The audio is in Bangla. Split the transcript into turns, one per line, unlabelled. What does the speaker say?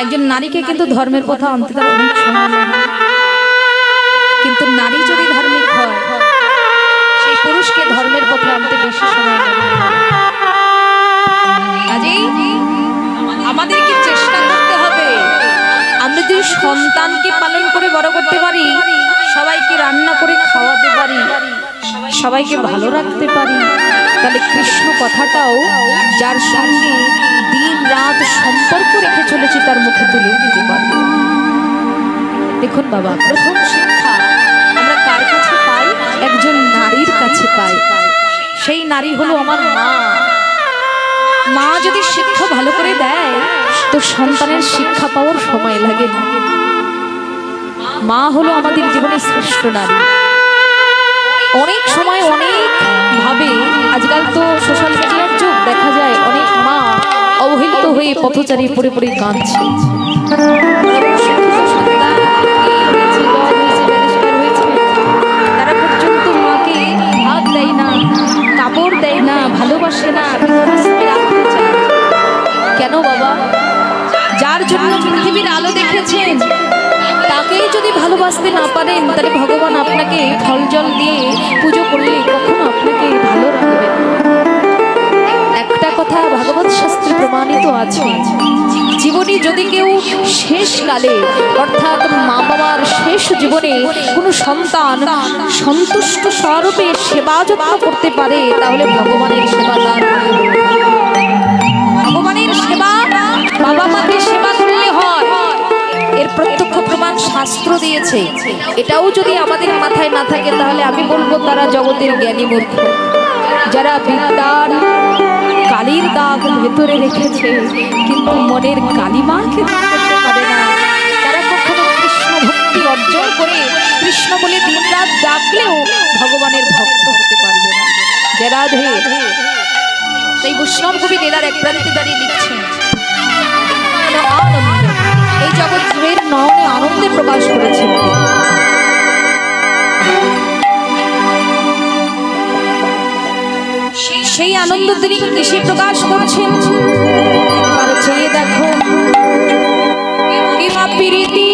একজন নারীকে কিন্তু ধর্মের পথে আনতে তার অনেক সময় লাগে, কিন্তু নারী যদি ধার্মিক হয় সেই পুরুষকে ধর্মের পথে আনতে বেশি সময় লাগে। কাজেই আমাদেরকে চেষ্টা করতে হবে, আমরা যদি সন্তানকে পালন করে বড় করতে পারি, সবাইকে রান্না করে খাওয়াতে পারি, সবাইকে ভালো রাখতে পারি, তাহলে কৃষ্ণ কথাটাও যার সঙ্গে দিন রাত সম্পর্ক রেখে চলেছি তার মুখে তুলে দিতে পারি। দেখুন বাবা, প্রথম শিক্ষা আমরা কার কাছে পাই? একজন নারীর কাছে পাই। সেই নারী হলো আমার মা। মা যদি শিক্ষা ভালো করে দেয় তো সন্তানের শিক্ষা পাওয়ার সময় লাগে না। মা হলো আমাদের জীবনের শ্রেষ্ঠ নারী। অনেক সময় অনেক ভাবে, আজকাল তো সোশ্যাল মিডিয়ার যুগ, দেখা যায় অনেক মা অবহেলিত হয়ে পথচারী পড়ে পড়ে কাঁদছে। তারা পর্যন্ত মাকে ভাত দেয় না, কাপড় দেয় না, ভালোবাসে না, রাখতে চায়। কেন বাবা? যার জন্য পৃথিবীর আলো দেখেছেন তাকেই যদি ভালোবাসতে না পারেন, তাহলে ভগবান আপনাকে ফল জল দিয়ে পুজো করলে কখনো আপনাকে ভালো রাখবে। একটা কথা ভাগবত শাস্ত্রে প্রমাণিত আছে, জীবনে যদি কেউ শেষকালে অর্থাৎ মা বাবার শেষ জীবনে কোনো সন্তান সন্তুষ্ট স্বরূপে সেবা যত্ন করতে পারে, তাহলে ভগবানের সেবা তার। ভগবানের সেবা বাবা মাকে সেবা করলে হয়, এর প্রত্যক্ষ প্রমাণ শাস্ত্র দিয়েছে। এটাও যদি আমাদের মাথায় না থাকে, তাহলে আমি বলবো তারা জগতের জ্ঞানী মূর্খ। যারা বিদ্যার কালির দাগ ভেতরে রেখেছে কিন্তু মনের কালিমাকে করতে পারে না, তারা কখনো কৃষ্ণ ভক্তি অর্জন করে কৃষ্ণ বলে দিন রাত ডাকলেও ভগবানের ভক্ত হতে পারবে না। যে রাধে। সেই বৈষ্ণব কবি লীলার এক প্রান্তে দাঁড়িয়ে লিখছেন, এই জগৎ জীবের নয়নে আনন্দে প্রকাশ করেছেন। সেই আনন্দ তিনি কিসে প্রকাশ করছেন? আর চেয়ে দেখো, কিমা প্রীতি